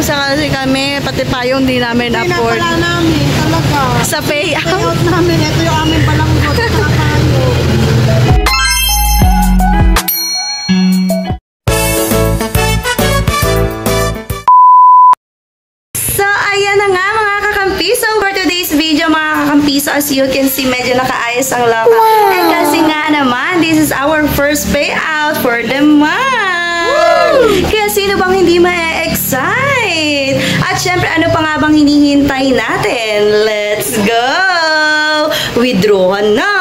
nauubusan kasi kami, pati payong di namin afford. Pinapala namin, talaga. Sa payout. Payout namin, ito yung aming balanggot sa payong. So, ayan na nga mga kakampiso. For today's video, mga kakampiso, as you can see, medyo nakaayos ang loka. Wow. And kasi nga naman, this is our first payout for the month. Kaya sino bang hindi ma-excite? At syempre, ano pa nga bang hinihintay natin? Let's go! Withdraw na!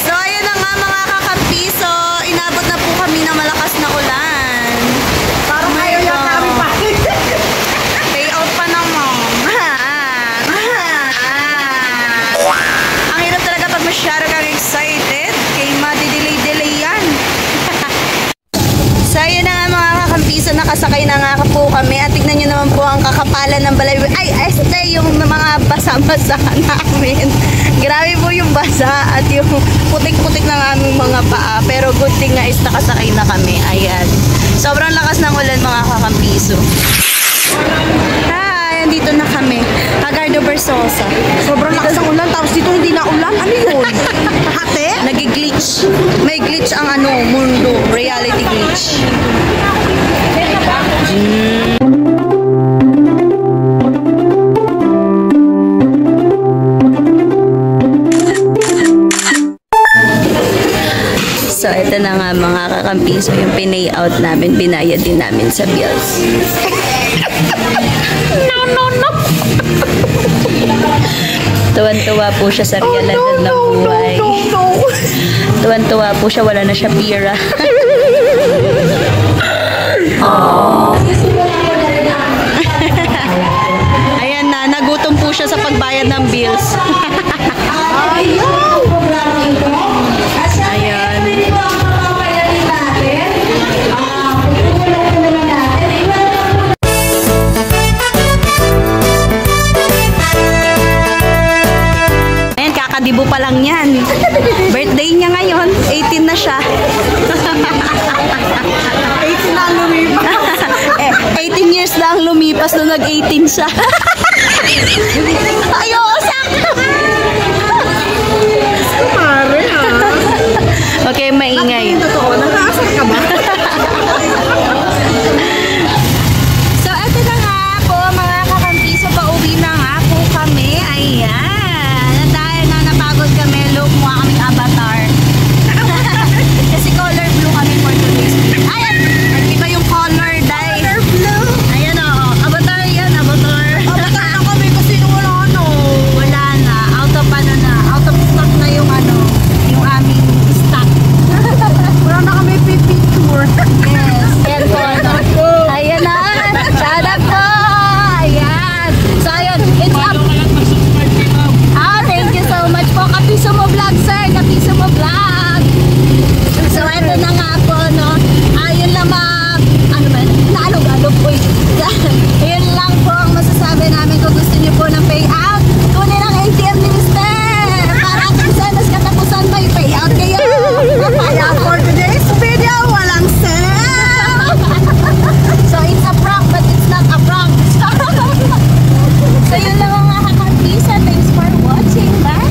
So, ayan na nga mga kakampiso. Inabot na po kami ng malakas na ulan. Parang ayaw yan kami pa. Payout pa naman. Ang hirap talaga pag masyado kang excited. Kaya madidelay-delay yan. So, ayan na nga mga kakampiso, nakasakay na nga po kami at tignan nyo naman po ang kakapalan ng balay. Ay, yung mga basa-basa namin. Grabe po yung basa at yung putik-putik ng aming mga paa. Pero good thing nga is nakasakay na kami. Ayan. Sobrang lakas ng ulan mga kakampiso. Hi! Andito na kami. Hagardo Versosa. Sobrang lakas ng ulan, tapos dito hindi na ulan. Ano yun? Hate? Nag-glitch. May glitch ang mundo. Reality glitch. So, ito na nga mga kakampiso, yung pinay-out namin, binayad din namin sa bills. No. Tuwan-tuwa po siya sa realidad ng buhay. Tuwan-tuwa po siya, wala na siya pira. Ayan na, nagutom po siya sa pagbayad ng bills. Ayan. Ayan, kakadibo pa lang yan. Birthday niya ngayon, 18 na siya. 18 na lumipas. 18 years lang lumipas nung nag-18 siya. Ayaw, sakto! Kumare, ha? Okay, maingay. Totoo, nakasal ka ba? So, ito na nga po, mga kakampiso, pauwi na nga po kami. Ayan. At dahil na napagod kami, look mo kaming avatar. Kasi color blue kami for today's video. Ayan! Iba yung color, dahil. Color blue? Ayan o. Avatar yan, avatar. Avatar na kami kasi wala ano. Wala na. Out of stock na yung yung aming stock. Wala na kami pipicture. Yes. Yan po, Ayan na. Shout out po. Ayan. So, ayun. It's up. Thank you so much po. Kapiso mo vlog, sir. Kapiso mo vlog. So, ito na nga po, no. Ayun lang naalog-alog po. Yun lang po ang masasabi namin kung gusto niyo po ng payout. Kunin ang ATM minister. Para kung saan katapusan may payout kayo. Kaya for today's video, walang sale. So, it's a prank, but it's not a prank. So, yun lang mga kakapisa. Thanks for watching. Bye!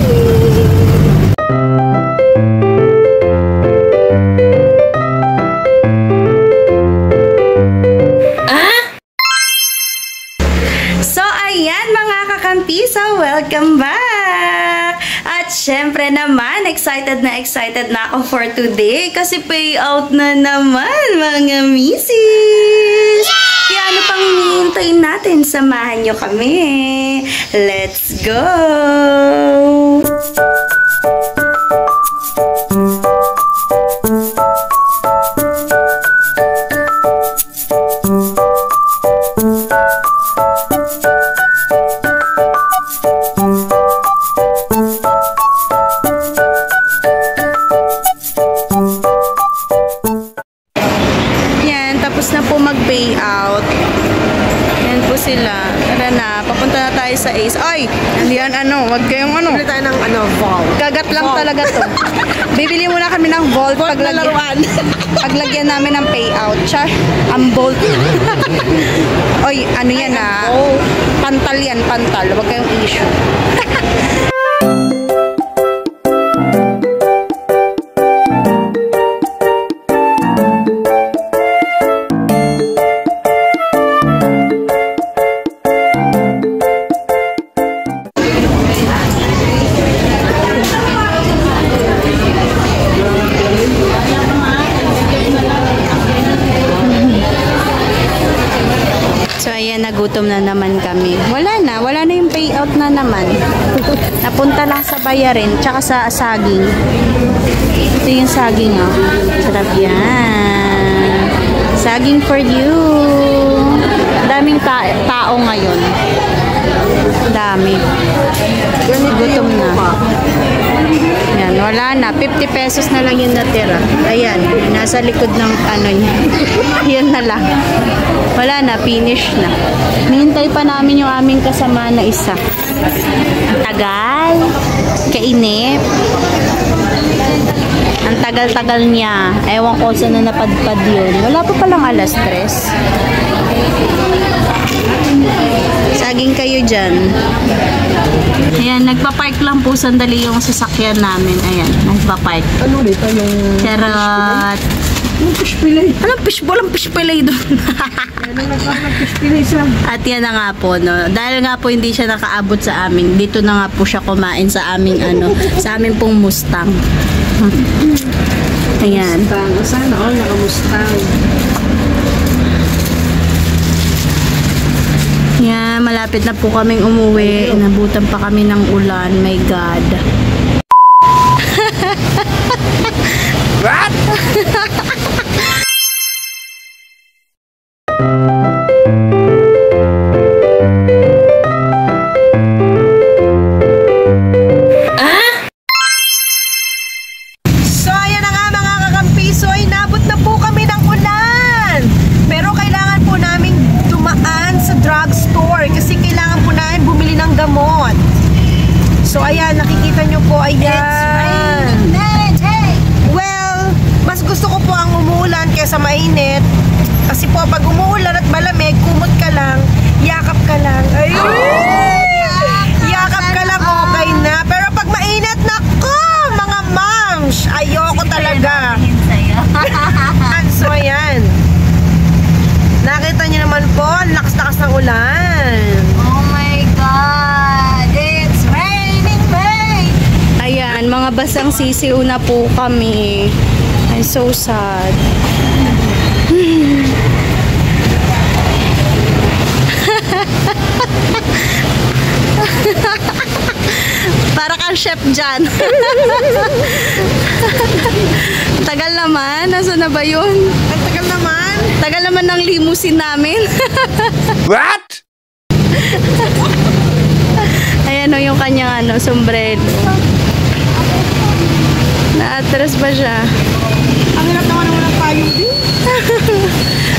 So, ayan mga kakampiso, welcome back! At syempre naman, excited na ako for today kasi payout na naman mga misis! Kaya ano pang hinihintay natin? Samahan nyo kami! Let's go! Yan, tapos na po mag-payout. Yan po sila. Tara na, papunta na tayo sa Ace. Ay, hindi yan wag kayong Bili tayo ng vault. Kagat lang talaga to. Bibili muna kami ng vault paglagyan namin ng payout. Char, ang vault. Oy, yan pantal yan, pantal. Wag kayong issue. Nagutom na naman kami. Wala na yung payout na naman. Napunta lang sa bayarin, tsaka sa saging. Ito yung saging, Sarap yan. Saging for you. Daming tao ngayon. Dami. Gutom na. Yan, wala na. 50 pesos na lang yung natira. Ayan, nasa likod ng niya. Yan na lang. Wala na, finish na. Hinihintay pa namin yung aming kasama na isa. Tagal. Kainip. Ang tagal-tagal niya. Ewan ko saan na napadpad yun. Wala pa palang alas 3. Saging kayo dyan. Ayan, nagpa-park lang po sandali yung sasakyan namin. Ayan, nagpa-park. Ano dito yung... Charot. Anong fish fillet? Anong fish fillet doon? Fish fillet siya. At yan na nga po, dahil nga po hindi siya nakaabot sa amin, dito na nga po siya kumain sa aming sa aming pong Mustang. Ayan. Mustang. Sana all naka-Mustang. Yan, malapit na po kaming umuwi. Inabutan pa kami ng ulan. My God. What? So, ayan, nakikita nyo po, ayan. Well, mas gusto ko po ang umuulan kaysa mainit. Kasi po, pag umuulan at malamig, kumot ka lang, yakap ka lang. Ayun! Yakap ka lang, okay na. Pero pag mainit, nako, mga moms, ayoko talaga. So, ayan. Nakita nyo naman po, lakas-lakas ng ulan. Oh my God! It's raining, babe! Ayan, mga basang sisiw na po kami. I'm so sad. Para kang chef dyan. Tagal naman. Nasaan na ba yun? Ang tagal naman. Tagal naman ng limousine namin. What? Ayan o yung kanyang sombrero. Na-atras ba siya? Ang hirap naman ng payong din.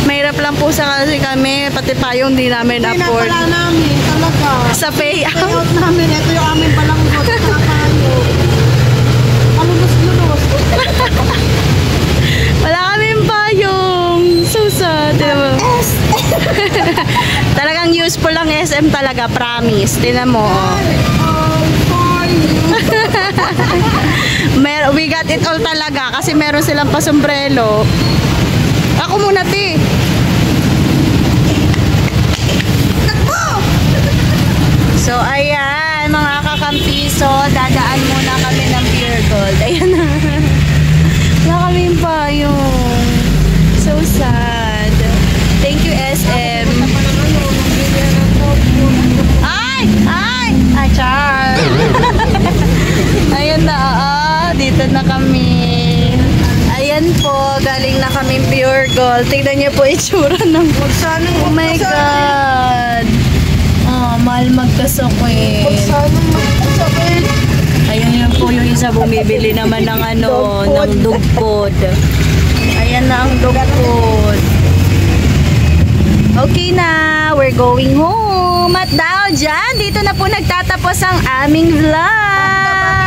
Mahirap lang po sa kasi kami, pati payong di namin afford. Pinapala namin, talaga. Sa payout. Payout namin, ito yung aming balanggot na payong. Alulos-lulos. Wala kaming payong. So sad. Talagang useful lang SM talaga, promise. Tingnan mo. We got it all talaga kasi meron silang pasombrelo. Ako muna, ti. So, ayan, mga kakampiso, dadaan muna kami ng Pure Gold. Ayan na. Wala kaming payong. So sad. Thank you, SM. Ay! Ay! Ay, char! Ayan na, dito na kami. Ayan po, galing na kami Pure Gold. Tignan niyo po itsura ng... Oh my God! Oh, mahal magkasakit. Ayun yun po yung isa bumibili naman ng ng dugpod. Ayan na ang dugpod. Okay na, we're going home. mumat daw dyan. Dito na po nagtatapos ang aming vlog.